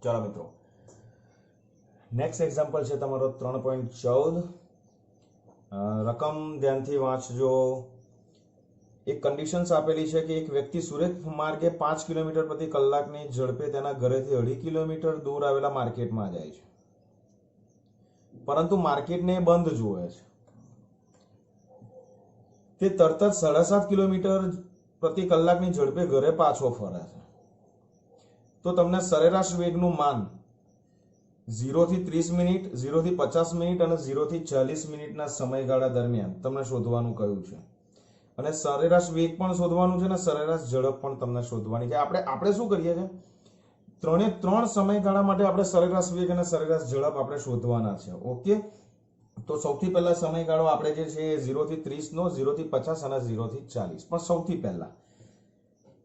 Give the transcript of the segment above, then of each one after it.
चलो मित्रों, next example है तमारो 3.14। रकम ध्यानथी वाँचजो। एक कंडीशन्स आपेली है कि एक व्यक्ति सुरेख मार्गे 5 किलोमीटर प्रति कलाकनी झड़पे तेना घरेथी 2.5 किलोमीटर दूर आवेला मार्केटमां जाय छे, परंतु मार्केटने बंध जोवे छे। ते तरत ज 7.5 किलोमीटर प्रति कलाकनी झड़पे घरे पाछो फरे छे। तो तमने सरेराश वेगनुं मान 0 થી 30 મિનિટ, 0 થી 50 મિનિટ અને 0 થી 40 મિનિટના સમયગાળા દરમિયાન તમને શોધવાનું કહ્યું છે અને સરેરાશ વેગ પણ શોધવાનું છે અને સરેરાશ ઝડપ પણ તમને શોધવાની છે। આપણે શું કરીએ છે, ત્રણે ત્રણ સમયગાળા માટે આપણે સરેરાશ વેગ અને સરેરાશ ઝડપ આપણે શોધવાના છે। ઓકે, તો સૌથી પહેલા સમયગાળો આપણે જે છે 0 થી 30 નો, 0 થી 50 અને 0 થી 40। પણ સૌથી પહેલા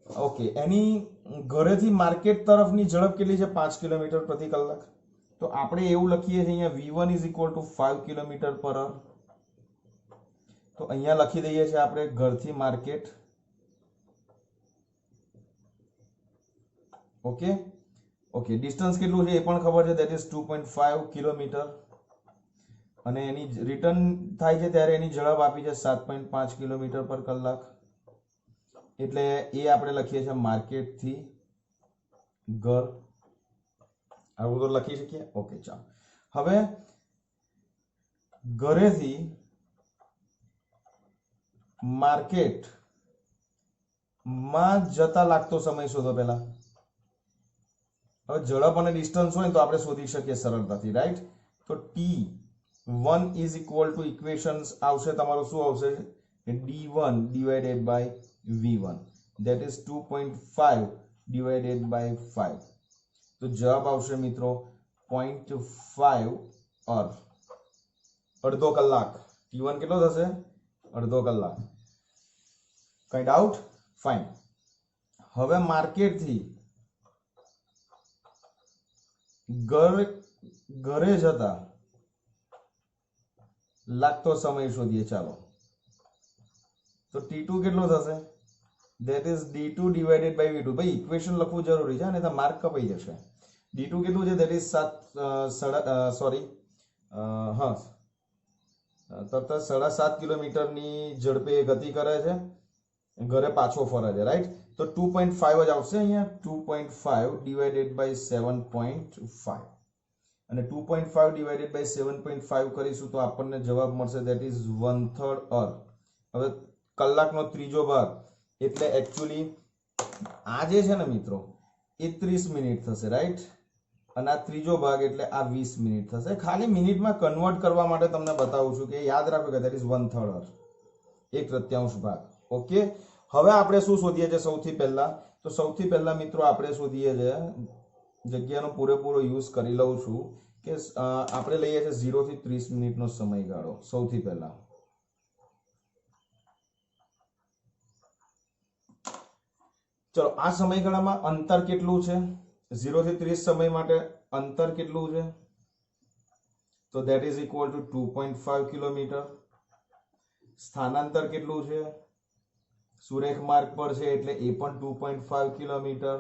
ઓકે, એની ઘરેથી માર્કેટ તરફની ઝડપ કેટલી છે? 5 કિલોમીટર પ્રતિ કલાક। तो આપણે એવું લખીએ છીએ અહીંયા v1 = 5 કિલોમીટર પર અવર। તો અહીંયા લખી દઈએ છીએ આપણે ઘરથી માર્કેટ। ઓકે ઓકે, ડિસ્ટન્સ કેટલું છે એ પણ ખબર છે, ધેટ ઇઝ 2.5 કિલોમીટર અને એની રિટર્ન થાય છે ત્યારે એની ઝડપ આપી છે 7.5 કિલોમીટર પર કલાક। એટલે એ આપણે લખીએ છીએ માર્કેટ થી ઘર। આવું તો લખી શકીએ। ઓકે, ચાલો હવે ઘરેથી માર્કેટ માં જતા લાગતો સમય શોધો। પહેલા હવે ઝડપ અને ડિસ્ટન્સ હોય તો આપણે શોધી શકીએ સરળતાથી, રાઈટ। તો t1 = ઇક્વેશન્સ આવશે તમારું શું આવશે? d1 / v1, that is 2.5 / 5। तो जवाब आवशे मित्रों 0.5 और अर्धो कलाक। t1 કેટલો થશે? अर्धो कलाक। કઈ ડાઉટ? ફાઇન। હવે માર્કેટ થી ઘરે જતા લાગતો સમય શોધીએ। ચાલો, તો t2 કેટલો થશે? that is d2 / v2। ભાઈ ઇક્વેશન લખવું જરૂરી છે ને, તો માર્ક કપાઈ જશે। d2 કેટલું છે? that is 7.5 કિલોમીટરની ઝડપે ગતિ કરે છે, ઘરે પાછો ફરે છે, રાઈટ। તો 2.5 જ આવશે અહીંયા। 2.5 / 7.5 અને 2.5 / 7.5 કરીશું તો આપણને જવાબ મળશે that is 1/3 અવર। હવે કલાકનો ત્રીજો ભાગ એટલે एक्चुअली આ જે છે ને મિત્રો એ 30 મિનિટ થશે, રાઈટ। અને આ ત્રીજો ભાગ એટલે આ 20 મિનિટ થશે। ખાલી મિનિટમાં કન્વર્ટ કરવા માટે તમને બતાવું છું કે યાદ રાખો કે ધેટ ઇઝ 1/3 અવર, 1/3 ભાગ। ઓકે, હવે આપણે શું શોધીએ છે? સૌથી પહેલા તો સૌથી પહેલા મિત્રો આપણે શોધીએ છે, જગ્યાનો પૂરેપૂરો યુઝ કરી લઉં છું કે આપણે લઈએ છે 0 થી 30 મિનિટનો સમયગાળો। સૌથી પહેલા चलो आ समयगाळामां अंतर केटलुं छे? 0 થી 30 समय माटे अंतर केटलुं छे? तो that is equal to 2.5 kilometre. स्थानांतर केटलुं छे? सुरेख मार्ग पर छे એટલે એ પણ 2.5 કિલોમીટર।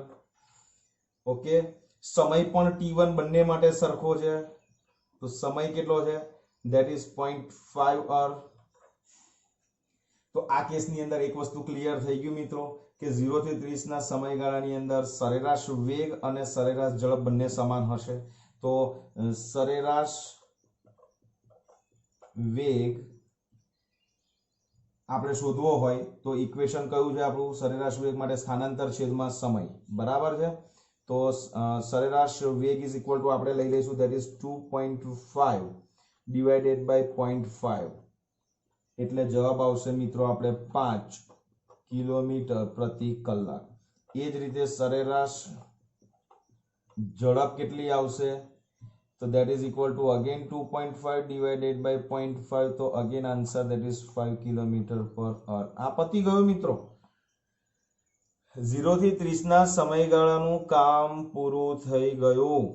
ઓકે, સમય પણ t1 બંને માટે સરખો છે, તો સમય કેટલો છે? that is 0.5 અવર। તો આ કેસની અંદર એક વસ્તુ ક્લિયર થઈ ગયું મિત્રો કે 0 થી 30 ના સમયગાળાની અંદર સરેરાશ વેગ અને સરેરાશ ઝડપ બંને સમાન હશે। તો સરેરાશ વેગ આપણે શોધવો હોય તો ઇક્વેશન કયું છે આપણું? સરેરાશ વેગ માટે સ્થાનાંતર છેદમાં સમય બરાબર છે। તો સરેરાશ વેગ ઇઝ ઇક્વલ ટુ આપણે લઈ લઈશું ધેટ ઇઝ 2.5 / 0.5 એટલે જવાબ આવશે મિત્રો આપણે 5 કિલોમીટર પ્રતિ કલાક। એ જ રીતે સરેરાશ ઝડપ કેટલી આવશે? તો that is equal to again 2.5 / 0.5। તો again answer that is 5 kilometre પર અવર। આ પતી ગયું મિત્રો, 0 થી 30 ના સમયગાળાનું કામ પૂરું થઈ ગયું।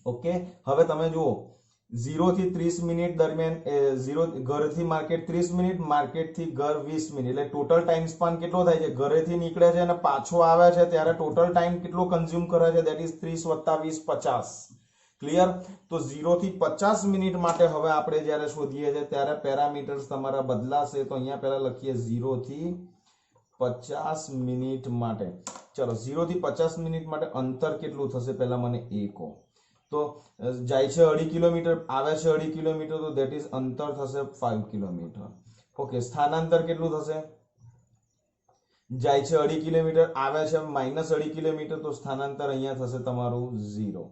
ઓકે, હવે તમે જુઓ 0 થી 30 મિનિટ દરમિયાન ઘરથી માર્કેટ 30 મિનિટ, માર્કેટથી ઘર 20 મિનિટ, એટલે ટોટલ ટાઈમ સ્પાન કેટલો થાય છે? ઘરેથી નીકળે છે અને પાછો આવે છે ત્યારે ટોટલ ટાઈમ કેટલો કન્ઝ્યુમ કરે છે? That is 30 + 20 50. ક્લિયર? તો 0 થી 50 મિનિટ માટે હવે આપણે જ્યારે શોધીએ છીએ ત્યારે પેરામીટર્સ તમારા બદલાશે. તો અહીંયા પહેલા લખીએ 0 થી 50 મિનિટ માટે. ચલો 0 થી 50 મિનિટ માટે અંતર કેટલું થશે પહેલા મને એ કહો. તો જાય છે 2.5 કિલોમીટર, આવે છે 2.5 કિલોમીટર, તો દેટ ઇઝ અંતર થશે 5 કિલોમીટર. ઓકે, સ્થાનાંતર કેટલું થશે? જાય છે 2.5 કિલોમીટર, આવે છે -2.5 કિલોમીટર, તો સ્થાનાંતર અહીંયા થશે તમારું 0.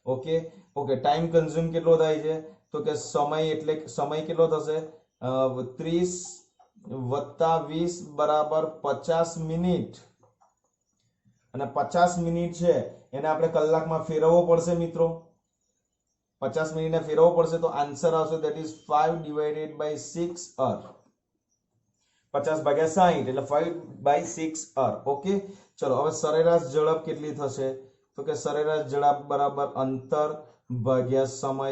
ઓકે ઓકે, ટાઈમ કન્ઝ્યુમ કેટલો થાય છે? તો કે સમય, એટલે સમય કેટલો થશે? 30 + 20 = 50 મિનિટ. અને 50 મિનિટ છે એને આપણે કલાકમાં ફેરવવો પડશે મિત્રો. 50 મિનિટને ફેરવવો પડશે તો આન્સર આવશે દેટ ઇઝ 5 / 6 અવર. 50 / 60 એટલે 5 / 6 અવર. ઓકે, ચલો હવે સરેરાશ ઝડપ કેટલી થશે? તો કે સરેરાશ ઝડપ બરાબર અંતર ભાગ્યા સમય,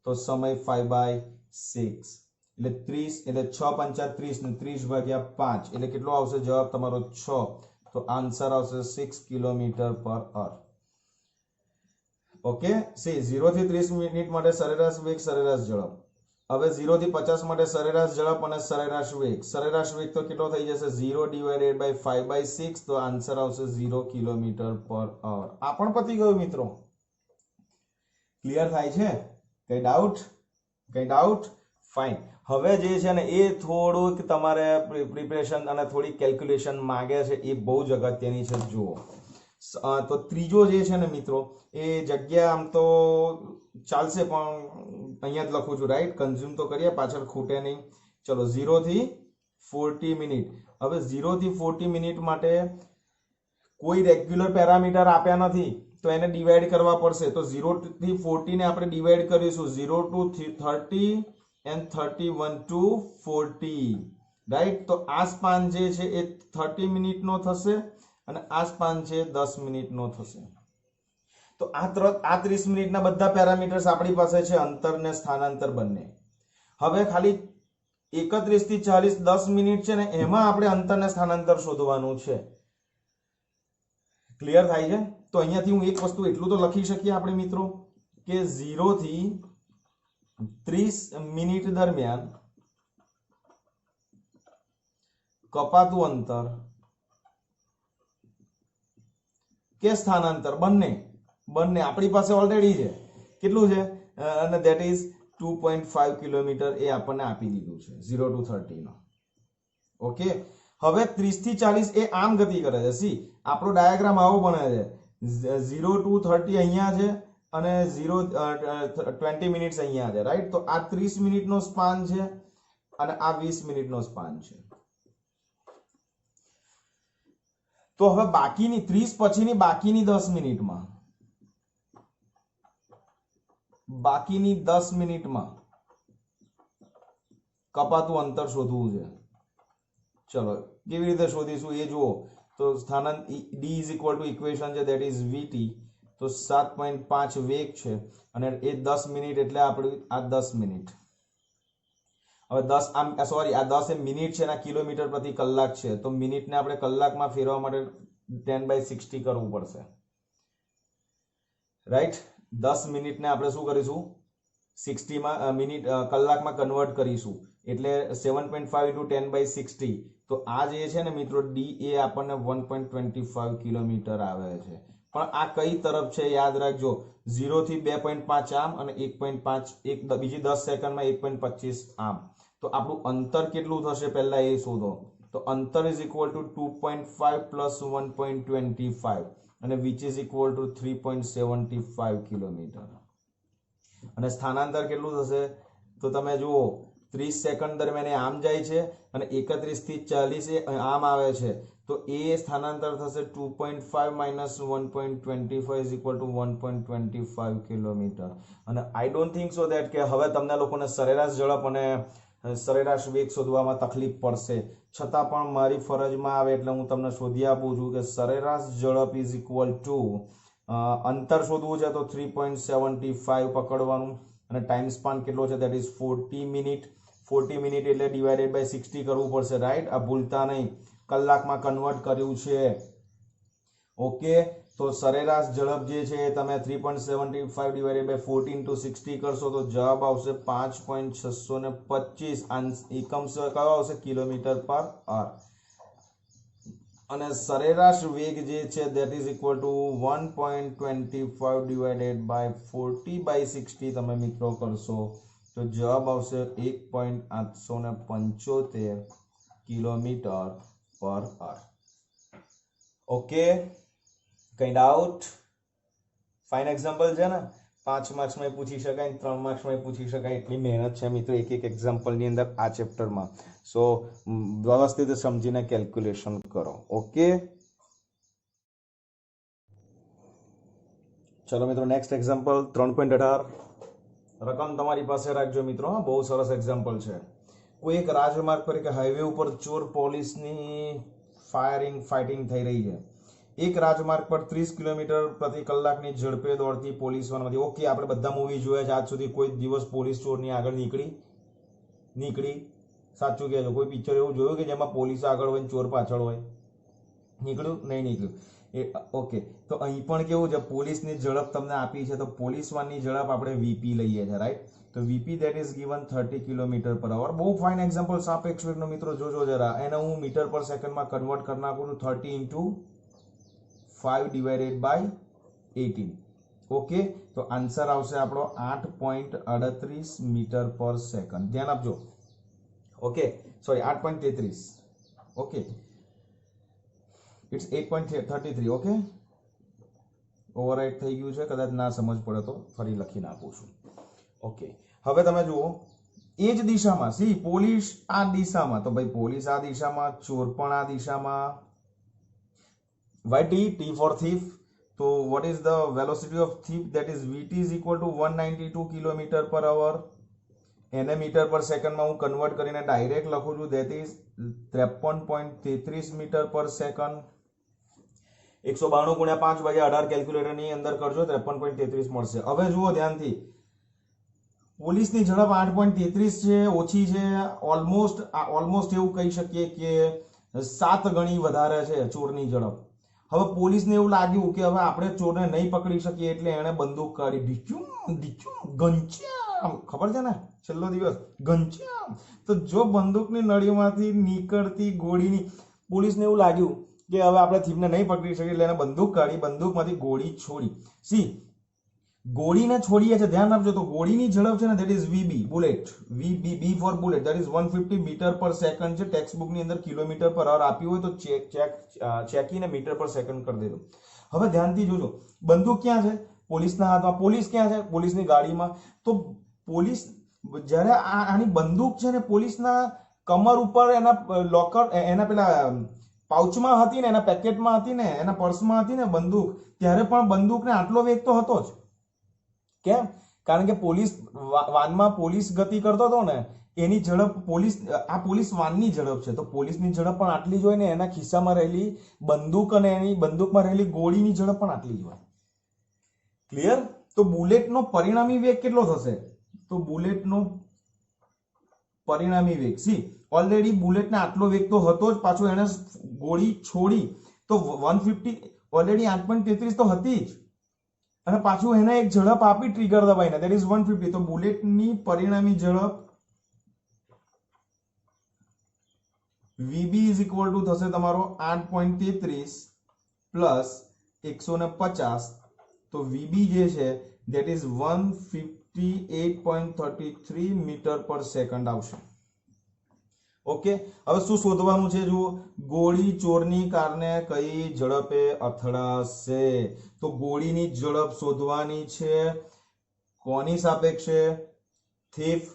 તો સમય 5 / 6 એટલે 30, એટલે 6 × 5 = 30 ને 30 / 5 એટલે કેટલો આવશે જવાબ તમારો? 6. તો આન્સર આવશે 6 કિલોમીટર/અવર. ઓકે, સી 0 થી 30 મિનિટ માટે સરેરાશ વેગ, સરેરાશ ઝડપ. હવે 0 થી 50 માટે સરેરાશ ઝડપ અને સરેરાશ વેગ. સરેરાશ વેગ તો કેટલો થઈ જશે? 0 / 5 / 6, તો આન્સર આવશે 0 કિલોમીટર/અવર. આ પણ પતી ગયું મિત્રો. ક્લિયર થાય છે? કઈ ડાઉટ? કઈ ડાઉટ? ફાઇન. હવે જે છે ને એ થોડુંક તમારે પ્રિપરેશન અને થોડી કેલ્ક્યુલેશન માંગે છે, એ બહુ જ અગત્યની છે. જુઓ, તો ત્રીજો જે છે ને મિત્રો, એ જગ્યા આમ તો ચાલશે પણ અહીંયા જ લખું છું, રાઈટ? કન્ઝ્યુમ તો કરીએ, પાછળ ખૂટે નહીં. ચલો 0 થી 40 મિનિટ. હવે 0 થી 40 મિનિટ માટે કોઈ રેગ્યુલર પેરામીટર આપ્યા નથી, તો એને ડિવાઈડ કરવા પડશે. તો 0 થી 40 ને આપણે ડિવાઈડ કરીશું 0 to 30 and 31 to 40, રાઈટ? તો આ સ્પાન જે છે એ 30 મિનિટનો થશે અને આ સ્પાન છે 10 મિનિટનો થશે. તો આ 30 મિનિટના બધા પેરામીટર્સ આપણી પાસે છે, અંતર ને સ્થાનાંતર બંને. હવે ખાલી 31 થી 40 10 મિનિટ છે ને, એમાં આપણે અંતર ને સ્થાનાંતર શોધવાનું છે. ક્લિયર થાય છે? તો અહીંયાથી હું એક વસ્તુ એટલું તો લખી શકીએ આપણે મિત્રો કે 0 થી 30 મિનિટ દરમિયાન કપાતું અંતર કે સ્થાનાંતર બંને આપણી પાસે ઓલરેડી છે. કેટલું છે? અને ધેટ ઇઝ 2.5 કિલોમીટર એ આપણને આપી દીધું છે 0 to 30 નો. ઓકે, હવે 30 થી 40 એ આમ ગતિ કરે છે. સી, આપણો ડાયાગ્રામ આવો બને છે. 0 to 30 અહીંયા છે અને 20 મિનિટ્સ અહીંયા છે, રાઈટ? તો આ 30 મિનિટનો સ્પાન છે અને આ 20 મિનિટનો સ્પાન છે. તો હવે બાકીની 30 પછીની બાકીની 10 મિનિટમાં, બાકીની 10 મિનિટમાં કપાતું અંતર શોધવું છે. ચલો કેવી રીતે શોધીશું એ જુઓ. તો સ્થાનાંતર d = ઇક્વેશન છે, ધેટ ઇઝ vt. તો 7.5 વેગ છે અને એ 10 મિનિટ એટલે આપણી આ 10 મિનિટ. હવે 10 આમ સોરી, આ 10 એ મિનિટ છે અને કિલોમીટર પ્રતિ કલાક છે. તો મિનિટને આપણે કલાકમાં ફેરવવા માટે 10/60 કરવું પડશે, રાઈટ? 10 મિનિટને આપણે શું કરીશું? 60 માં કલાકમાં કન્વર્ટ કરીશું, એટલે 7.5 × 10/60. તો આ જે છે ને મિત્રો d એ આપણને 1.25 કિલોમીટર આવે છે. પણ આ કઈ તરફ છે યાદ રાખજો. 0 થી 2.5 આમ અને 1.5 બીજી 10 સેકન્ડમાં 1.25 આમ. તો આપણું અંતર કેટલું થશે પહેલા એ શોધો. તો અંતર = 2.5 + 1.25 અને which is equal to 3.75 kilometre. અને સ્થાનાંતર કેટલું થશે? તો તમે જુઓ 30 સેકન્ડ દરમિયાન એ આમ જાય છે અને 31 થી 40 એ આમ આવે છે. તો એ સ્થાનાંતર થશે 2.5 - 1.25 = 1.25 કિલોમીટર. અને I don't think so that કે હવે તમને લોકોને સરેરાશ ઝડપ અને સરેરાશ વેગ શોધવામાં તકલીફ પડશે. છતાં પણ મારી ફરજમાં આવે એટલે હું તમને શોધી આપું છું કે સરેરાશ ઝડપ = અંતર શોધવું છે તો 3.75 પકડવાનું અને ટાઈમ સ્પાન કેટલો છે, દેટ ઇઝ 40 મિનિટ. 40 મિનિટ એટલે ડિવાઇડેડ બાય 60 કરવું પડશે, રાઈટ? આ ભૂલતા નહીં, કલાકમાં કન્વર્ટ કર્યું છે. ઓકે, તો સરેરાશ ઝડપ જે છે તમે 3.75 ડિવાઇડેડ બાય 14 into 60 કરશો તો જવાબ આવશે 5.625. એકમ કયો આવશે? કિલોમીટર પર અવર. અને સરેરાશ વેગ જે છે that is equal to 1.25 divided by 40 by 60 તમે મિત્રો કરશો તો જવાબ આવશે 1.875 કિલોમીટર પર અવર. ઓકે, કઈ ડાઉટ? ફાઇન એક્ઝામ્પલ છે ને, 5 માર્ક્સમાં પૂછી શકાય, 3 માર્ક્સમાં પૂછી શકાય, એટલી મહેનત છે મિત્રો એક એક એક્ઝામ્પલની અંદર આ ચેપ્ટરમાં. સો વ્યવસ્થિત સમજીને કેલ્ક્યુલેશન કરો. ઓકે, ચલો મિત્રો નેક્સ્ટ એક્ઝામ્પલ 3.18. રકમ તમારી પાસે રાખજો મિત્રો, બહુ સરસ એક્ઝામ્પલ છે. કોઈ એક રાજમાર્ગ પર કે હાઈવે ઉપર ચોર પોલીસની ફાઇટિંગ થઈ રહી છે. એક રાજમાર્ગ પર 30 કિલોમીટર પ્રતિ કલાકની ઝડપે દોડતી પોલીસ વાનમાંથી. ઓકે, આપણે બધા મૂવી જોયા છે, આજ સુધી કોઈ દિવસ પોલીસ ચોરની આગળ નીકળી? સાચું કહેજો, કોઈ પિક્ચર એવું જોયું કે જેમાં પોલીસ આગળ હોય ચોર પાછળ હોય? નીકળ્યું? નહીં નીકળ્યું. ઓકે, તો અહીં પણ કેવું છે, પોલીસની ઝડપ તમને આપી છે, તો પોલીસ વાનની ઝડપ આપણે વીપી લઈએ છીએ, રાઈટ? તો VP that is given 30 kilometre પર અવર. બહુ ફાઇન એક્ઝામ્પલ, સાપેક્ષ વેગનો મિત્રો જોજો જરા. એને હું મીટર પર સેકન્ડમાં કન્વર્ટ કરી નાખું છું, 30 into 5 divided by 18. ઓકે, તો આન્સર આવશે આપણો 8.38 મીટર પર સેકન્ડ. ધ્યાન આપજો. Okay, sorry 8.33. Okay, it's 8.33. Okay, overwrite થઈ ગયું છે, કદાચ ના સમજ પડે તો ફરી લખી નાખું છું. ઓકે, હવે તમે જુઓ એ જ દિશામાં, સી પોલીસ આ દિશામાં, તો ભાઈ પોલીસ આ દિશામાં, ચોર પણ આ દિશામાં. Why T? T for thief. So what is the velocity of thief? That is Vt is equal to 192 kilometer per hour. એને મીટર પર સેકન્ડમાં હું કન્વર્ટ કરીને ડાયરેક્ટ લખું છું, that is 53.33 મીટર પર સેકન્ડ. 192 ગુણ્યા 5 ભાગ્યા 18 કેલ્ક્યુલેટરની અંદર કરજો, 53.33 મળશે. હવે જુઓ ધ્યાનથી, પોલીસની ઝડપ 8.33 છે, ઓછી છે, ઓલમોસ્ટ એવું કહી શકીએ કે 7 ગણી વધારે છે ચોરની ઝડપ. હવે પોલીસને એવું લાગ્યું કે હવે આપણે ચોરને નહીં પકડી શકીએ એટલે એને બંદૂક કાઢી, ઘંચ્યામ, ખબર છે ને છેલ્લો દિવસ ઘંચ્યામ. તો જો બંદૂકની નળીમાંથી નીકળતી ગોળીની, પોલીસને એવું લાગ્યું કે હવે આપણે થીમને નહીં પકડી શકીએ એટલે એને બંદૂક કાઢી, બંદૂકમાંથી ગોળી છોડી. સી ગોળીને છોડીએ છે, ધ્યાન આપજો. તો ગોળીની ઝડપ છે ને that is VB, bullet. B for bullet, that is 150 metre પર સેકન્ડ છે. ટેક્સ્ટ બુકની અંદર કિલોમીટર પર અવર આપ્યું હોય તો ચેકીને મીટર પર સેકન્ડ કરી દેજો. હવે ધ્યાનથી જોજો, બંદૂક ક્યાં છે? પોલીસના હાથમાં. પોલીસ ક્યાં છે? પોલીસની ગાડીમાં. તો પોલીસ જ્યારે આની બંદૂક છે ને પોલીસના કમર ઉપર, એના લોકર, એના પેલા પાઉચમાં હતી ને, એના પેકેટમાં હતી ને, એના પર્સમાં હતી ને બંદૂક, ત્યારે પણ બંદૂકને આટલો વેગ તો હતો જ. કેમ? કારણ કે પોલીસ વાનમાં પોલીસ ગતિ કરતો હતો ને, એની ઝડપ આ પોલીસ વાનની ઝડપ છે, તો પોલીસની ઝડપ પણ આટલી જ હોય ને, એના ખિસ્સામાં રહેલી બંદૂક અને એની બંદૂકમાં રહેલી ગોળીની ઝડપ પણ આટલી જ હોય. ક્લિયર? તો બુલેટનો પરિણામી વેગ કેટલો થશે? તો બુલેટનો પરિણામી વેગ, સી ઓલરેડી બુલેટને આટલો વેગ તો હતો જ, પાછું એને ગોળી છોડી તો 150, ઓલરેડી 8.33 તો હતી જ, અને પાછું એને એક ઝડપ આપી ટ્રિગર દબાઈને, ધેટ ઇઝ 150. તો બુલેટની પરિણામી ઝડપ વીબી ઇઝ ઇક્વલ ટુ થશે તમારો 8.33 પ્લસ 150. તો વીબી જે છે ધેટ ઇઝ 158.33 મીટર પર સેકન્ડ આવશે. ઓકે, હવે શું શોધવાનું છે? જુઓ, ગોળી ચોરની કારને કઈ ઝડપે અથડાશે? તો ગોળીની ઝડપ શોધવાની છે. કોની સાપેક્ષે? થીફ.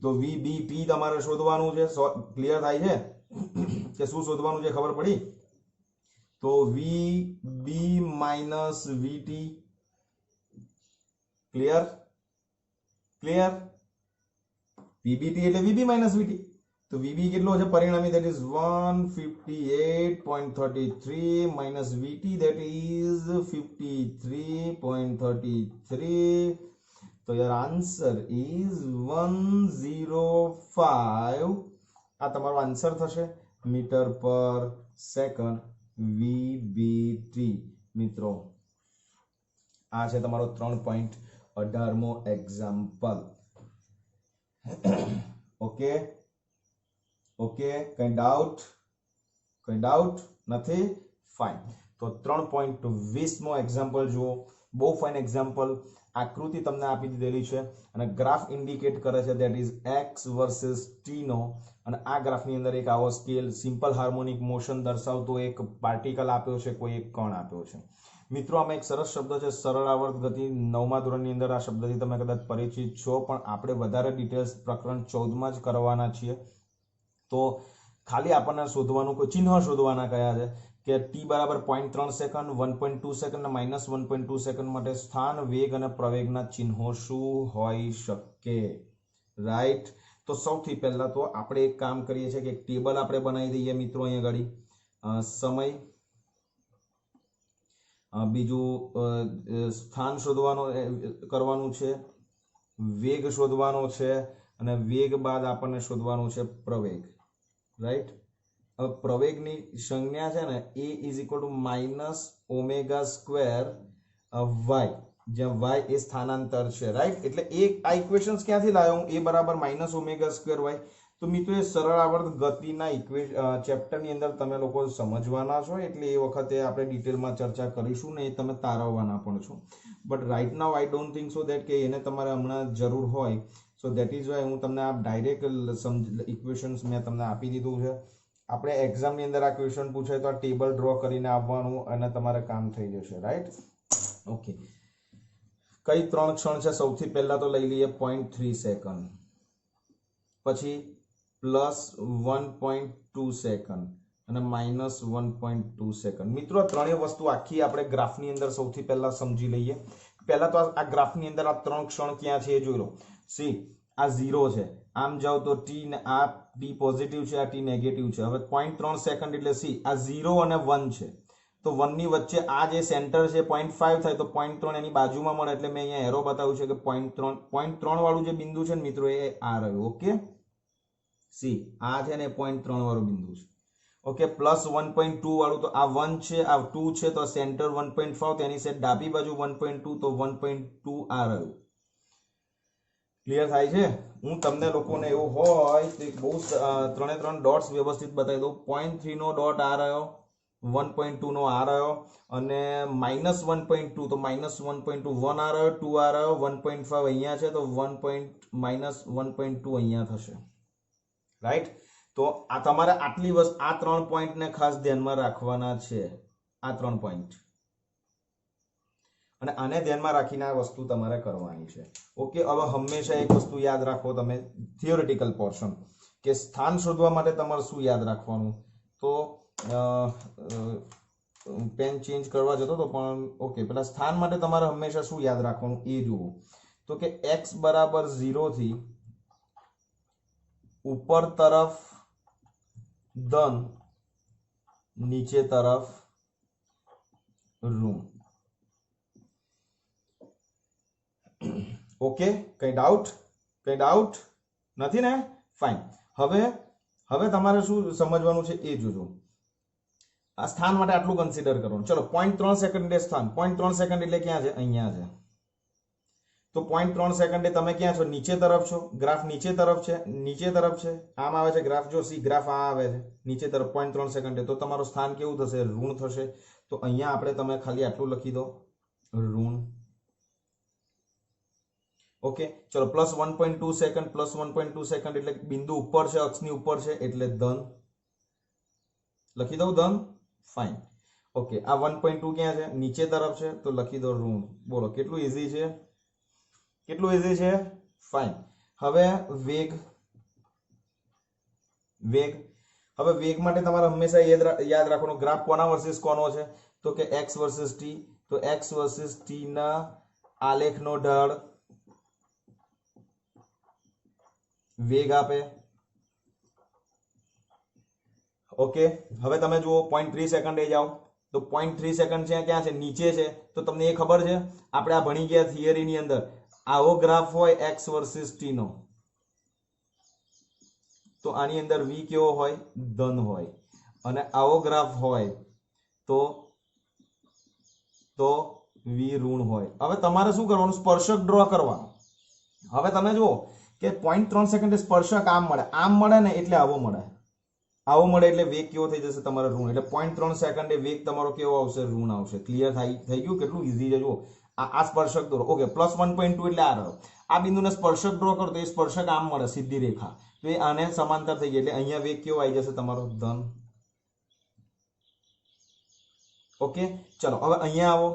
તો વીબીપી તમારે શોધવાનું છે. ક્લિયર થાય છે કે શું શોધવાનું છે? ખબર પડી? તો VB minus VT. Clear? VBT એટલે વીબી માઇનસ વીટી. તો વીબી કેટલો છે પરિણામી? That is 158.33 minus VT, that is 53.33. તો યર આન્સર ઇઝ 105. આ તમારો આન્સર થશે મીટર પર સેકન્ડ VBT. મિત્રો આ છે તમારો 3.18મો એક્ઝામ્પલ. ઓકે ઓકે, કઈ ડાઉટ નથી? ફાઇન. તો 3.20મો એક્ઝામ્પલ જુઓ. બહુ ફાઇન એક્ઝામ્પલ. આકૃતિ તમને આપી દીધેલી છે અને ગ્રાફ ઇન્ડિકેટ કરે છે that is x versus t નો. અને આ ગ્રાફની અંદર એક આવો સ્કેલ સિમ્પલ હાર્મોનિક મોશન દર્શાવતો એક પાર્ટિકલ આપ્યો છે, કોઈ એક કણ આપ્યો છે. મિત્રો આમાં એક સરસ શબ્દ છે સરળ આવર્ત ગતિ. 9મા ધોરણની અંદર આ શબ્દથી તમે કદાચ પરિચિત છો, પણ આપણે વધારે ડિટેલ્સ પ્રકરણ 14માં જ કરવાના છીએ. તો ખાલી આપણને શોધવાનું કોઈ ચિહ્ન શોધવાના કયા છે કે t બરાબર 0.3 સેકન્ડ, 1.2 સેકન્ડ અને -1.2 સેકન્ડ માટે સ્થાન, વેગ અને પ્રવેગના ચિહ્નો શું હોઈ શકે? રાઈટ. તો સૌથી પહેલા તો આપણે એક કામ કરીએ છીએ કે એક ટેબલ આપણે બનાવી દઈએ મિત્રો. અહીંયા આગળ સમય, બીજું સ્થાન કરવાનું છે, વેગ શોધવાનો છે અને વેગ બાદ આપણને શોધવાનું છે પ્રવેગ. રાઈટ. હવે પ્રવેગની સંજ્ઞા છે ને a = -ω² y, જ્યાં y એ સ્થાનાંતર છે. રાઈટ. એટલે આ ઇક્વેશન્સ ક્યાંથી લાવ્યો હું? a બરાબર -ω² y. તો મિત્રો એ સરળ આવર્ત ગતિના ચેપ્ટરની અંદર તમે લોકો સમજવાના છો, એટલે એ વખતે આપણે ડિટેલમાં ચર્ચા કરીશું ને એ તમે તારવવાના પણ છો. But right now I don't think so that કે એને તમારે હમણાં જરૂર હોય. સો ધેટ ઇઝ વાય હું તમને આ ડાયરેક્ટ ઇક્વેશન્સ મેં તમને આપી દીધું છે. આપણે એક્ઝામની અંદર આ ક્વેશ્ચન પૂછાય તો આ ટેબલ ડ્રો કરીને આવવાનું અને તમારે કામ થઈ જશે. રાઈટ. ઓકે. કઈ 3 ક્ષણ છે? સૌથી પહેલા તો લઈ લઈએ 0.3 સેકન્ડ, પછી +1.2 સેકન્ડ અને -1.2 સેકન્ડ. મિત્રો આ ત્રણેય વસ્તુ આખી આપણે ગ્રાફની અંદર સૌથી પહેલા સમજી લઈએ. પહેલા તો આ ગ્રાફની અંદર આ 3 ક્ષણ ક્યાં છે એ જોઈ લો. સી આ 0 છે, આમ જાવ તો t ને આ t પોઝિટિવ છે, આ t નેગેટિવ છે. હવે 0.3 સેકન્ડ એટલે સી આ 0 અને 1 છે, તો 1 ની વચ્ચે આ જે સેન્ટર છે 0.5 થાય તો 0.3 એની બાજુમાં મળે, એટલે મેં અહીંયા એરો બતાવ્યું છે કે 0.3 વાળું જે બિંદુ છે ને મિત્રો એ આ રહ્યું. ઓકે. સી આ છે ને 0.3 વાળું બિંદુ છે. ઓકે. +1.2 વાળું તો આ 1 છે, આ 2 છે, તો સેન્ટર 1.5, તેની સાઈડ ડાબી બાજુ 1.2, તો 1.2 આ રહ્યું. ક્લિયર થાય છે? હું તમને લોકોને એવું હોય તો બહુ 3 ડોટ્સ વ્યવસ્થિત બતાવી દઉં. 0.3 નો ડોટ આ રહ્યો, 1.2 નો આ રહ્યો અને -1.2 તો -1.2 1 આ રહ્યો, 2 આ રહ્યો, 1.5 અહીંયા છે, તો -1.2 અહીંયા થશે. રાઈટ. તો આ તમારે આટલી વસ્તુ, આ 3 પોઈન્ટને ખાસ ધ્યાનમાં રાખવાના છે. આ 3 પોઈન્ટ અને આને ધ્યાનમાં રાખીને આ વસ્તુ તમારે કરવાની છે. ઓકે. હવે હંમેશા એક વસ્તુ યાદ રાખો તમે, થિયોરિટિકલ પોર્શન, કે સ્થાન શોધવા માટે તમારે શું યાદ રાખવાનું. તો પેન ચેન્જ કરવા જતો તો પણ ઓકે, પેલા સ્થાન માટે તમારે હંમેશા શું યાદ રાખવાનું એ જુઓ. તો કે x બરાબર 0 થી ઉપર તરફ ધન, નીચે તરફ ઋણ. ઓકે. કઈ ડાઉટ નથી ને? ફાઇન. હવે તમારે શું સમજવાનું છે એ જોજો. આ સ્થાન માટે આટલું કન્સિડર કરવાનું. ચલો 0.3 સેકન્ડ એટલે સ્થાન. 0.3 સેકન્ડ એટલે ક્યાં છે? અહીંયા છે. તો 0.3 સેકન્ડે તમે ક્યાં છો? નીચે તરફ છો. ગ્રાફ નીચે તરફ છે, આમ આવે છે ગ્રાફ. જો સી ગ્રાફ આ આવે છે નીચે તરફ 0.3 સેકન્ડે, તો તમારું સ્થાન કેવું થશે? ઋણ થશે. તો અહીંયા આપણે તમે ખાલી આટલું લખી દો, ઋણ. ઓકે. ચલો +1.2 સેકન્ડ, +1.2 સેકન્ડ એટલે બિંદુ ઉપર છે, અક્ષની ઉપર છે, એટલે ધન લખી દઉં, ધન. ફાઇન. ઓકે. આ 1.2 ક્યાં છે? નીચે તરફ છે, તો લખી દો ઋણ. બોલો કેટલું ઈઝી છે? ફાઇન. હવે વેગ. હવે વેગ માટે તમારે હંમેશા યાદ રાખવાનું ગ્રાફ કોના વર્સિસ કોનો છે? તો કે x વર્સિસ t. તો x વર્સિસ t ના આલેખનો ઢાળ વેગ આપે. ઓકે. હવે તમે જુઓ 0.3 સેકન્ડે જાઓ તો 0.3 સેકન્ડ છે ક્યાં છે? નીચે છે. તો તમને એ ખબર છે, આપણે આ ભણી ગયા થિયરીની અંદર આવો ગ્રાફ હોય x વર્સિસ t નો, તો આની અંદર v કેવો હોય? ધન હોય. અને આવો ગ્રાફ હોય તો v ઋણ હોય. હવે તમારે શું કરવાનું? સ્પર્શક ડ્રો કરવાનો. હવે તમે જુઓ કે 0.3 સેકન્ડે સ્પર્શક આમ મળે ને એટલે આવો મળે એટલે વેગ કેવો થઈ જશે તમારો? ઋણ. એટલે 0.3 સેકન્ડે વેગ તમારો કેવો આવશે? ઋણ આવશે. ક્લિયર થઈ ગયું? કેટલું ઈઝી છે જુઓ. આ સ્પર્શક દોરો. ઓકે, +1.2 એટલે આ રહ્યો. આ બિંદુને સ્પર્શક ડ્રો કરો તો એ સ્પર્શક આમ મળે, સીધી રેખા. તો એ આને સમાંતર થઈ ગઈ એટલે અહીંયા વેગ કેવો આવી જશે તમારો? ધન. ઓકે, ચલો હવે અહીંયા આવો.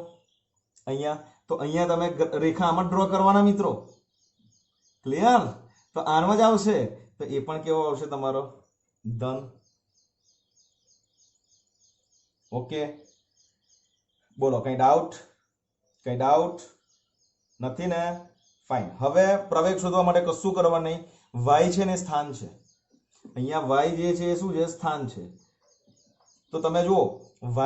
તો અહીંયા તમે રેખા આમાં ડ્રો કરવાના મિત્રો. ક્લિયર? તો આનમાં જ આવશે. તો એ પણ કેવો આવશે તમારો? ધન. ઓકે, બોલો, કઈ ડાઉટ નથી ને? ફાઇન. હવે પ્રવેગ શોધવા માટે કશું કરવા નહીં. y છે ને સ્થાન છે. અહીંયા y જે છે એ શું છે? સ્થાન છે. તો તમે જુઓ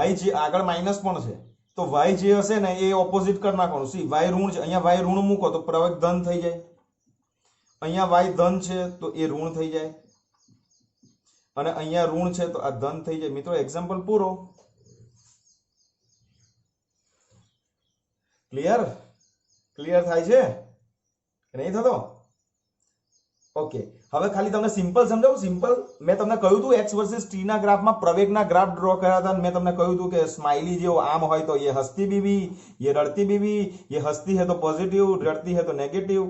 y જે આગળ માઇનસ પણ છે, તો y જે હશે ને એ ઓપોઝિટ કરી નાખવાનું. સી y ઋણ છે, અહીંયા y ઋણ મૂકો તો પ્રવેગ ધન થઈ જાય. અહીંયા y ધન છે તો એ ઋણ થઈ જાય. અને અહીંયા ઋણ છે તો આ ધન થઈ જાય. મિત્રો એક્ઝામ્પલ પૂરો. ક્લિયર થાય છે કે નહીં થતો? ઓકે, હવે ખાલી તમને સિમ્પલ સમજાવું. સિમ્પલ મેં તમને કહ્યું હતું x વર્સિસ t ના ગ્રાફમાં પ્રવેગના ગ્રાફ ડ્રો કર્યા હતા. મેં તમને કહ્યું હતું કે સ્માઇલી જેવો આમ હોય તો ये हंसती बीबी, ये रड़ती बीबी, ये हंसती है तो पॉजिटिव, रड़ती है तो नेगेटिव.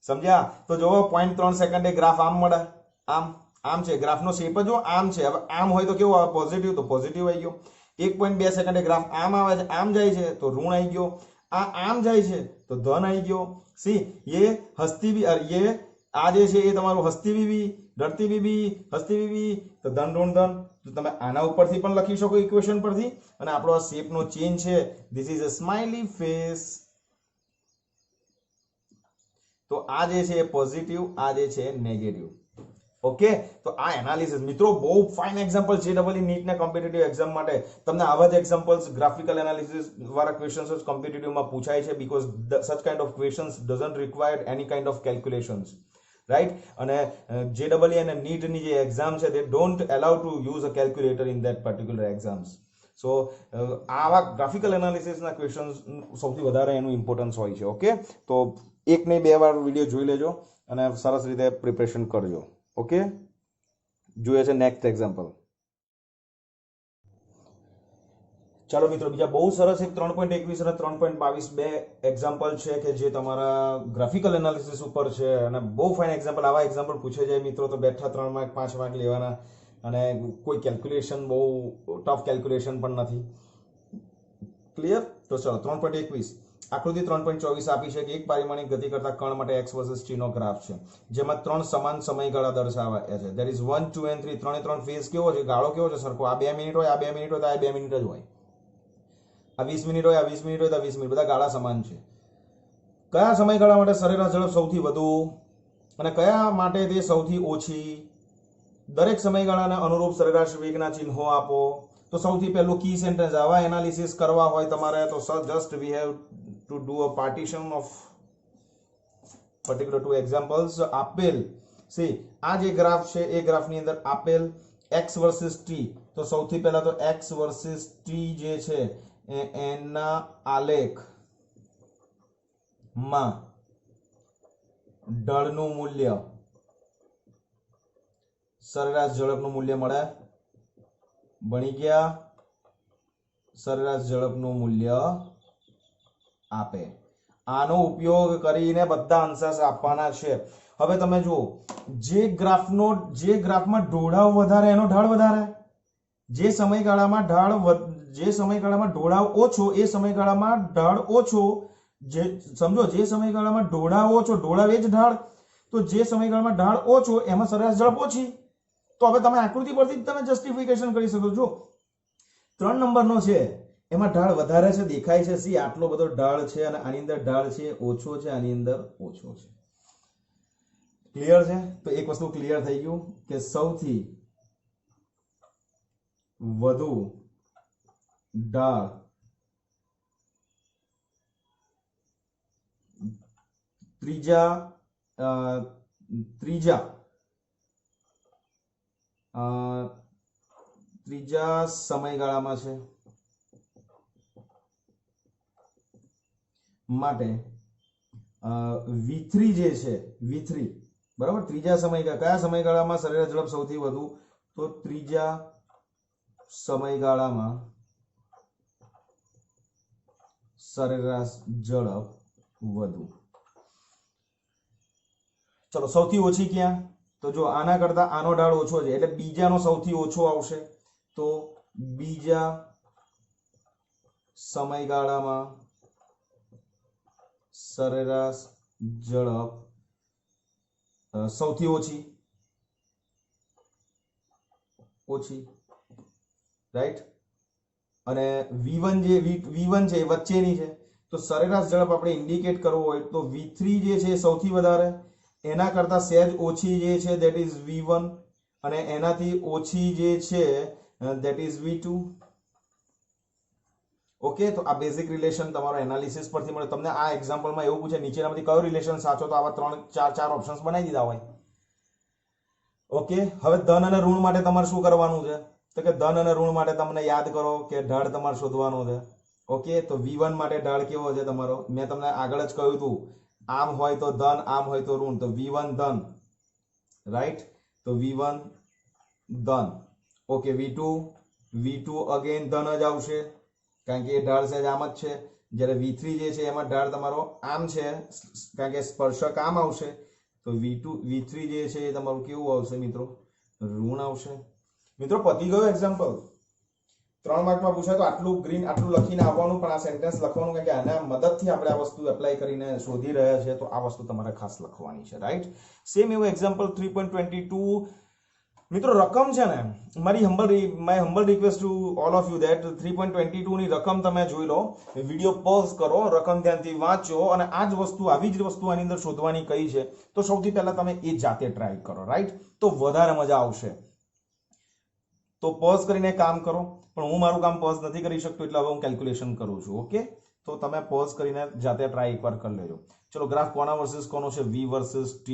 समझ्या? तो जो 0.3 સેકન્ડે ગ્રાફ આમ મળે. આમ છે, ગ્રાફનો શેપ જો આમ છે. હવે આમ હોય તો કેવો આવે? પોઝિટિવ, તો પોઝિટિવ આવી ગયો. 1.2 સેકન્ડે ગ્રાફ આમ આવે છે, આમ જાય છે તો ઋણ આવી ગયો. આમ જાય છે તો ધન આવી ગયો. સી ये हंसती भी, ये આ જે છે એ તમારું હસતી બીબી, રડતી બીબી, હસતી બીબી, તો ધન ઋણ ધન. તો તમે આના ઉપરથી પણ લખી શકો ઇક્વેશન પરથી. અને આપણો આ શેપનો ચેન્જ છે, this is a smiley face. તો આ જે છે પોઝિટિવ, આ જે છે નેગેટિવ. ઓકે, તો આ એનાલિસિસ મિત્રો બહુ ફાઇન એક્ઝામ્પલ છે. ડબલ નીટ ને કોમ્પિટિટિવ એક્ઝામ માટે તમને આવા જ એક્ઝામ્પલ્સ, ગ્રાફિકલ એનાલિસિસ વાળા ક્વેશ્ચન્સ જ કોમ્પિટિટિવમાં પૂછાય છે. બીકોઝ સચ kind of questions doesn't require any kind of calculations, right? અને JEE અને નીટની જે એક્ઝામ છે they don't allow to use a calculator in that particular exams. સો આવા ગ્રાફિકલ એનાલિસિસના ક્વેશ્ચન્સ સૌથી વધારે એનું ઇમ્પોર્ટન્સ હોય છે. ઓકે, તો એક નહીં બે વાર વિડીયો જોઈ લેજો અને સરસ રીતે પ્રિપરેશન કરજો. ઓકે, જોઈએ છે નેક્સ્ટ એક્ઝામ્પલ. ચાલો મિત્રો, બીજા બહુ સરસ એક 3.21 અને 3.22 બે એક્ઝામ્પલ છે કે જે તમારા ગ્રાફિકલ એનાલિસિસ ઉપર છે. અને બહુ ફાઇન એક્ઝામ્પલ. આવા એક્ઝામ્પલ પૂછે જાય મિત્રો તો બેઠા 3 માર્ક 5 માર્ક લેવાના. અને કોઈ કેલ્ક્યુલેશન, બહુ ટફ કેલ્ક્યુલેશન પણ નથી. ક્લિયર? તો ચલો 3.21 આકૃતિ 3.24 આપી છે કે એક પરિમાણિક ગતિ કરતા કણ માટે x વર્સિસ t નો ગ્રાફ છે, જેમાં 3 સમાન સમયગાળા દર્શાવાયા છે. That is 1, 2 and 3. 3 ફેઝ કેવો છે? ગાળો કેવો છે? સરખો. આ 2 મિનિટ હોય, આ 2 મિનિટ હોય, તો આ 2 મિનિટ જ હોય. આ 20 મિનિટ હોય, આ 20 મિનિટ હોય, તો આ 20 મિનિટ. બધા ગાળા સમાન છે. કયા સમયગાળા માટે સરેરાશ ઝડપ સૌથી વધુ અને કયા માટે તે સૌથી ઓછી? દરેક સમયગાળાને અનુરૂપ સરેરાશ વેગના ચિહ્નો આપો. તો સૌથી પહેલું કી સેન્ટેન્સ. આવા એનાલિસિસ કરવા હોય તમારે તો just we have to do a partition of particular 2 examples. આપેલ સી આ જે ગ્રાફ છે એ ગ્રાફની અંદર આપેલ x વર્સિસ t. તો સૌથી પહેલા તો x વર્સિસ t જે છે એના આલેખમાં ઢળનું મૂલ્ય, સરેરાશ ઝડપનું મૂલ્ય મળે. ભણી ગયા? સરેરાશ ઝડપનું મૂલ્ય આપે. આનો ઉપયોગ કરીને બધા આન્સર્સ આપવાના છે. હવે તમે જુઓ, જે ગ્રાફમાં ઢોળાવ વધારે એનો ઢાળ વધારે. જે સમયગાળામાં ઢોળાવ ઓછો એ સમયગાળામાં ઢાળ ઓછો. જે સમજો, જે સમયગાળામાં ઢોળાવ ઓછો, ઢોળાવ એ જ ઢાળ. તો જે સમયગાળામાં ઢાળ ઓછો એમાં સરેરાશ ઝડપ ઓછી. તો હવે તમે આકૃતિ પરથી તમે જસ્ટિફિકેશન કરી શકો છો. 3 નંબરનો છે એમાં ઢાળ વધારે છે, દેખાય છે. સી આટલો બધો ઢાળ છે અને આની અંદર ઢાળ છે ઓછો છે, આની અંદર ઓછો છે. ક્લિયર છે? તો એક વસ્તુ ક્લિયર થઈ ગયું કે સૌથી વધુ ઢાળ ત્રીજા ત્રીજા ત્રીજા સમયગાળામાં છે માટે V3 જે છે V3 બરાબર, ત્રીજા સમયગાળા કયા સમયગાળામાં સરેરાશ ઝડપ સૌથી વધુ? તો ત્રીજા સમયગાળામાં સરેરાશ ઝડપ વધુ. ચલો સૌથી ઓછી ક્યાં? તો જો આના કરતા આનો ઢાળ ઓછો છે એટલે બીજાનો સૌથી ઓછો આવશે. તો બીજા સમયગાળામાં સરેરાશ ઝડપ સૌથી ઓછી રાઈટ. અને V1 છે એ વચ્ચેની છે, તો સરેરાશ ઝડપ આપણે ઇન્ડિકેટ કરવો હોય તો V3 જે છે સૌથી વધારે, એના કરતા સહેજ ઓછી જે છે ધેટ ઇઝ V1, અને એનાથી ઓછી જે છે ધેટ ઇઝ V2. ઓકે, તો આ બેઝિક રિલેશન તમારો એનાલિસિસ પરથી મળે. તમને આ એક્ઝામ્પલમાં એવું પૂછે નીચેનામાંથી કયો રિલેશન સાચો, તો આવા 3-4 ઓપ્શન્સ બનાવી દીધા હોય. ઓકે, હવે ધન અને ઋણ માટે તમારે શું કરવાનું છે? તો કે ધન અને ઋણ માટે તમને યાદ કરો કે ઢાળ તમારે શોધવાનો છે. ઓકે, તો V1 માટે ઢાળ કેવો છે તમારો? મેં તમને આગળ જ કહ્યું હતું, આમ હોય તો ધન, આમ હોય તો ઋણ. તો V1 ધન, રાઈટ. તો V1 ધન. ઓકે, V2 અગેન ધન જ આવશે, કારણ કે એ ઢાળ સહેજ આમ જ છે. જ્યારે V3 જે છે એમાં ઢાળ તમારો આમ છે, કારણ કે સ્પર્શક આમ આવશે. તો V3 જે છે એ તમારું કેવું આવશે મિત્રો? ઋણ આવશે. મિત્રો પતી ગયો એક્ઝામ્પલ. 3 માર્કમાં પૂછાય તો આટલું ગ્રીન આટલું લખીને આવવાનું, પણ આ સેન્ટેન્સ લખવાનું, કારણ કે આના મદદથી આપણે આ વસ્તુ એપ્લાય કરીને શોધી રહ્યા છે, તો આ વસ્તુ તમારે ખાસ લખવાની છે, રાઈટ. સેમ એવું એક્ઝામ્પલ 3.22. મિત્રો રકમ છે ને, my humble request to all of you that 3.22 ની રકમ તમે જોઈ લો, વિડીયો પોઝ કરો, રકમ ધ્યાનથી વાંચો, અને આ જ વસ્તુ આવી જ વસ્તુ આની અંદર શોધવાની કઈ છે, તો સૌથી પહેલા તમે એ જાતે ટ્રાય કરો, રાઈટ. તો વધારે મજા આવશે. તો પોઝ કરીને કામ કરો, પણ હું મારું કામ પોઝ નથી કરી શકતો એટલે હવે હું કેલ્ક્યુલેશન કરું છું. ઓકે, તો તમે પોઝ કરીને જાતે ટ્રાય એકવાર કરી લેજો. ચલો ગ્રાફ કોના વર્સિસ કોનો છે? V versus T.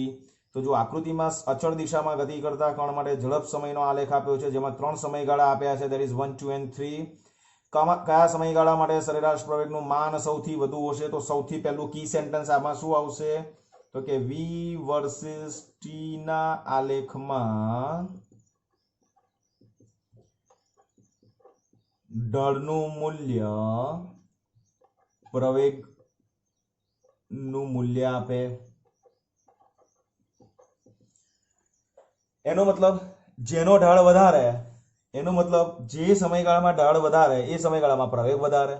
તો જો આકૃતિમાં અચળ દિશામાં ગતિ કરતા કણ માટે ઝડપ સમયનો આલેખ આપ્યો છે, જેમાં 3 સમયગાળા આપ્યા છે, ધેટ ઇઝ 1, 2 and 3. કયા સમયગાળા માટે સરેરાશ પ્રવેગનું માન સૌથી વધુ હશે? તો સૌથી પહેલું કી સેન્ટેન્સ આમાં શું આવશે? તો કે V વર્સિસ T ના આલેખમાં ઢળનું મૂલ્ય પ્રવેગનું મૂલ્ય આપે. એનો મતલબ જેનો ઢાળ વધારે, એનો મતલબ જે સમયગાળામાં ઢાળ વધારે એ સમયગાળામાં પ્રવેગ વધારે.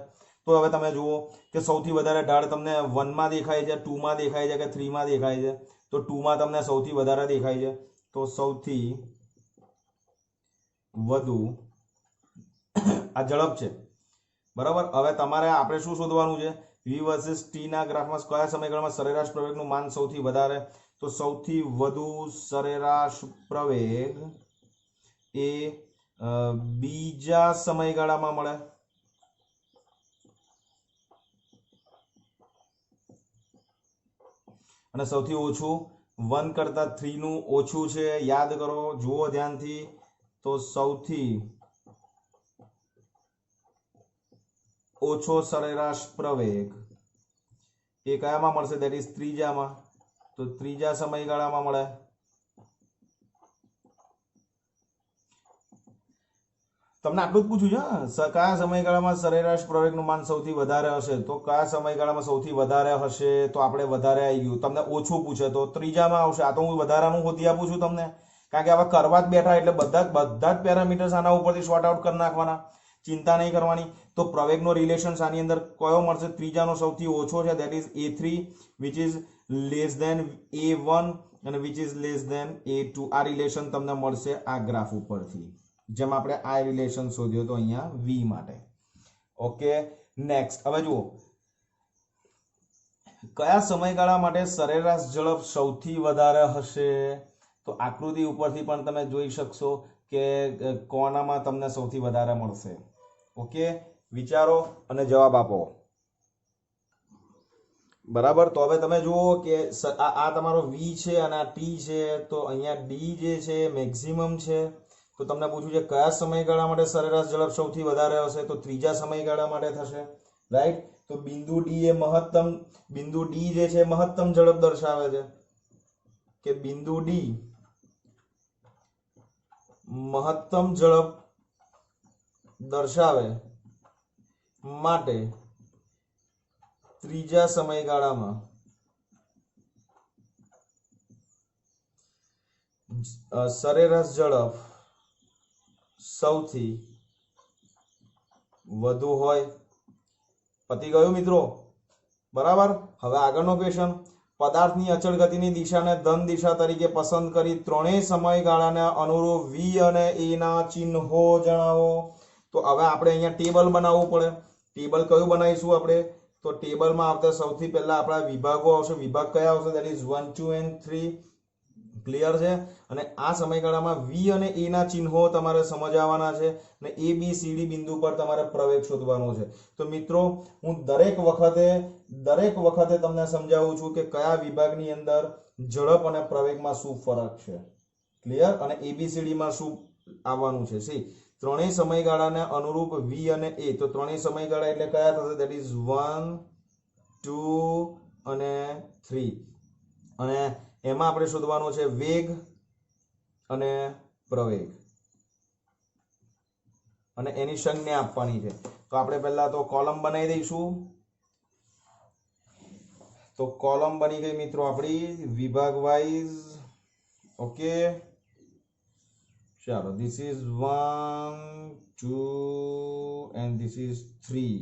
તો હવે તમે જુઓ કે સૌથી વધારે ઢાળ તમને 1 માં દેખાય છે, 2 માં દેખાય છે કે 3 માં દેખાય છે? તો 2 માં તમને સૌથી વધારે દેખાય છે, તો સૌથી વધુ આ ઝડપ છે, બરાબર. હવે તમારે આપણે શું શોધવાનું છે? V વર્સિસ T ના ગ્રાફમાં કયા સમયગાળામાં સરેરાશ પ્રવેગનું માન સૌથી વધારે? તો સૌથી વધુ સરેરાશ પ્રવેગ એ બીજા સમયગાળામાં મળે, અને સૌથી ઓછું 1 કરતા 3 નું ઓછું છે. યાદ કરો, જુઓ ધ્યાનથી. તો સૌથી ઓછો સરેરાશ પ્રવેગ એ કયામાં મળશે? ધેટ ઇઝ ત્રીજામાં. તો ત્રીજા સમયગાળામાં મળે. તમને આટલું જ પૂછ્યું છે, કયા સમયગાળામાં સરેરાશ પ્રવેગનું માન સૌથી વધારે હશે? તો કયા સમયગાળામાં સૌથી વધારે હશે? તો આપણે વધારે આવી ગયું. તમને ઓછું પૂછે તો ત્રીજામાં આવશે. આ તો હું વધારાનું હોતી આપું છું તમને, કારણ કે હવે કરવા જ બેઠા એટલે બધા જ પેરામીટર્સ આના ઉપરથી શોર્ટ આઉટ કરી નાખવાના, ચિંતા નહીં કરવાની. તો પ્રવેગનો રિલેશન આની અંદર કયો મળશે? ત્રીજાનો સૌથી ઓછો છે, that is A3 which is less than A1 અને which is less than A2. આ રિલેશન તમને મળશે આ ગ્રાફ ઉપરથી, જેમ આપણે આ રિલેશન શોધ્યો તો અહીંયા V માટે. Okay, next. હવે જુઓ કયા સમયગાળા માટે સરેરાશ ઝડપ સૌથી વધારે હશે? તો આકૃતિ ઉપરથી પણ તમે જોઈ શકશો કે કોનામાં તમને સૌથી વધારે મળશે. ઓકે, વિચારો અને જવાબ આપો. બરાબર. તો હવે તમે જુઓ કે આ તમારો વી છે અને આ ટી છે, તો અહીંયા ડી જે છે મેક્સિમમ છે. તો તમને પૂછ્યું છે કયા સમયગાળા માટે સરેરાશ ઝડપ સૌથી વધારે હશે, તો ત્રીજા સમયગાળા માટે થશે, રાઈટ. તો બિંદુ ડી એ મહત્તમ, બિંદુ ડી જે છે મહત્તમ ઝડપ દર્શાવે છે કે બિંદુ ડી મહત્તમ ઝડપ દર્શાવે માટે ત્રીજા સમયગાળામાં સરેરાશ ઝડપ સૌથી વધુ હોય. પતી ગયું મિત્રો, બરાબર. હવે આગળનો ક્વેશ્ચન, પદાર્થની અચળ ગતિની દિશાને ધન દિશા તરીકે પસંદ કરી ત્રણેય સમયગાળાને અનુરૂપ વી અને એ ના ચિહ્નો જણાવો. તો હવે આપણે અહીંયા ટેબલ બનાવવું પડે. ટેબલ કયું બનાવીશું આપણે, તો ટેબલમાં આવતા સૌથી પહેલા આપણા વિભાગો આવશે. વિભાગ કયા આવશે, ધેટ ઇઝ 1 2 and 3. ક્લિયર છે. અને આ સમયગાળામાં વી અને એ ના ચિહ્નો તમારે સમજાવવાના છે અને એ બી સી ડી બિંદુ પર તમારે પ્રવેગ શોધવાનો છે. તો મિત્રો હું દરેક વખતે તમને સમજાવું છું કે કયા વિભાગની અંદર ઝડપ અને પ્રવેગમાં શું ફરક છે. ક્લિયર. અને એબીસીડી માં શું આવવાનું છે. સી ત્રણેય સમયગાળાને અનુરૂપ વી અને એ. તો ત્રણેય સમયગાળા એટલે કયા થશે, ધેટ ઇઝ 1 2 અને 3. અને એમાં આપણે શોધવાનું છે વેગ અને પ્રવેગ અને એની સંજ્ઞા આપવાની છે. તો આપણે પહેલા તો કોલમ બનાવી દઈશું. તો કોલમ બની ગઈ મિત્રો આપણી વિભાગ વાઇઝ. ઓકે, ચાલો. This is 1 2 and this is 3.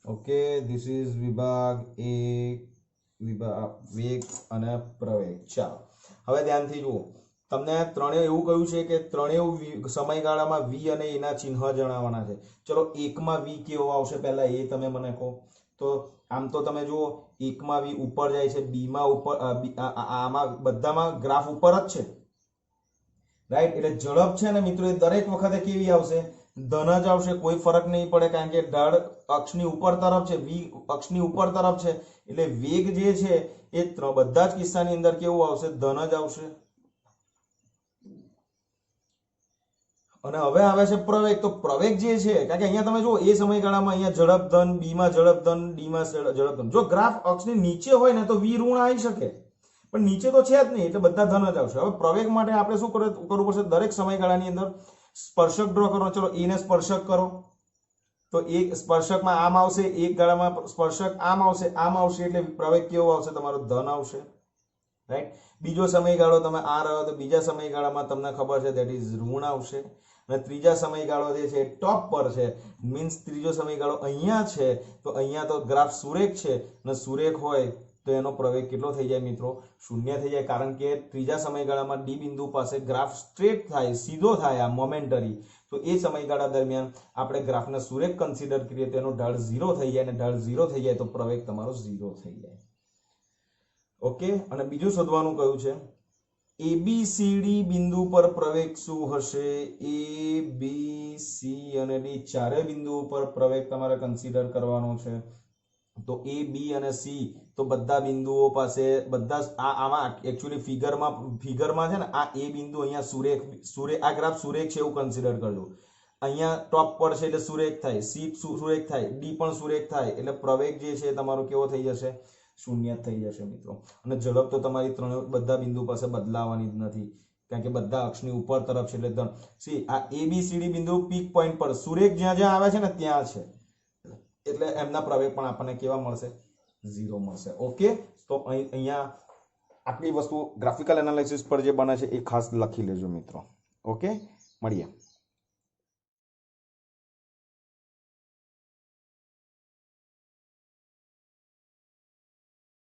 Okay, this is વિભાગ 1, વિભાગ વેગ અને પ્રવેગ. ચાલો હવે ધ્યાનથી જુઓ. તમને ત્રણેય એવું કહ્યું છે કે ત્રણેય સમયગાળામાં વી અને એના ચિહ્ન જણાવવાના છે. ચલો એકમાં વી કેવો આવશે પહેલા એ તમે મને કહો. તો આમ તો તમે જુઓ એકમાં વી ઉપર જાય છે, બીમાં ઉપર, આમાં બધામાં ગ્રાફ ઉપર જ છે, રાઈટ. એટલે ઝડપ છે ને મિત્રો એ દરેક વખતે કેવી આવશે, ધન જ આવશે. કોઈ ફરક નહીં પડે કારણ કે ઢાળ અક્ષની ઉપર તરફ છે, વી અક્ષની ઉપર તરફ છે. એટલે વેગ જે છે એ બધા જ કિસ્સાની અંદર કેવું આવશે, ધન જ આવશે. અને હવે આવે છે પ્રવેગ. તો પ્રવેગ જે છે, કારણ કે અહીંયા તમે જુઓ એ સમયગાળામાં અહીંયા ઝડપ ધન, બી માં ઝડપ ધન, ડી માં ઝડપ ધન. જો ગ્રાફ અક્ષની નીચે હોય ને તો વી ઋણ આવી શકે, પણ નીચે તો છે જ નહીં, એટલે બધા ધન જ આવશે. હવે પ્રવેગ માટે આપણે શું કરવું પડશે, દરેક સમયગાળાની અંદર સ્પર્શક ડ્રો કરો. ચલો એને સ્પર્શક કરો. તો એક સ્પર્શકમાં આમ આવશે, એક ગાળામાં સ્પર્શક આમ આવશે, એટલે પ્રવેગ કેવો આવશે, તમારો ધન આવશે, રાઈટ. બીજો સમયગાળો તમે આ રહ્યો તો બીજા સમયગાળામાં તમને ખબર છે ધેટ ઇઝ ઋણ આવશે. અને ત્રીજા સમયગાળો જે છે ટોપ પર છે, મીન્સ ત્રીજો સમયગાળો અહીંયા છે. તો અહીંયા તો ગ્રાફ સુરેખ છે અને સુરેખ હોય તો એનો પ્રવેગ કેટલો થઈ જાય મિત્રો, 0 થઈ જાય. કારણ કે ત્રીજા સમયગાળામાં ડી બિંદુ પાસે ગ્રાફ સ્ટ્રેટ થાય, સીધો થાય, આ મોમેન્ટરી. તો એ સમયગાળા દરમિયાન આપણે ગ્રાફને સુરેખ કન્સિડર કરીએ તો એનો ઢાળ 0 થઈ જાય, અને ઢાળ 0 થઈ જાય તો પ્રવેગ તમારો 0 થઈ જાય. ઓકે. અને બીજું શોધવાનું કયું છે, એબીસીડી બિંદુ પર પ્રવેગ શું હશે. એ બી સી અને ડી ચારે બિંદુઓ પર પ્રવેગ તમારે કન્સિડર કરવાનો છે. તો એ બી અને સી તો બધા બિંદુઓ પાસે બધા આમાં એકચ્યુઅલી ફિગરમાં છે ને આ એ બિંદુ અહીંયા સુરેખ આ ગ્રાફ સુરેખ છે એવું કન્સિડર કરજો. અહીંયા ટોપ પર છે એટલે સુરેખ થાય, સી સુરેખ થાય, ડી પણ સુરેખ થાય, એટલે પ્રવેગ જે છે તમારો કેવો થઈ જશે, 0 થઈ જશે મિત્રો. અને ઝડપ તો તમારી બધા બિંદુ પાસે બદલાવાની જ નથી, કારણ કે બધા અક્ષની ઉપર તરફ છે. એટલે સી આ એબીસીડી બિંદુ પીક પોઈન્ટ પર સુરેખ જ્યાં જ્યાં આવે છે ને ત્યાં છે, એટલે એમના પ્રવેગ પણ આપણને કેવા મળશે, 0 મળશે. ઓકે. તો અહીંયા આટલી વસ્તુ ગ્રાફિકલ એનાલિસિસ પર જે બને છે એ ખાસ લખી લેજો મિત્રો. ઓકે, મળીએ.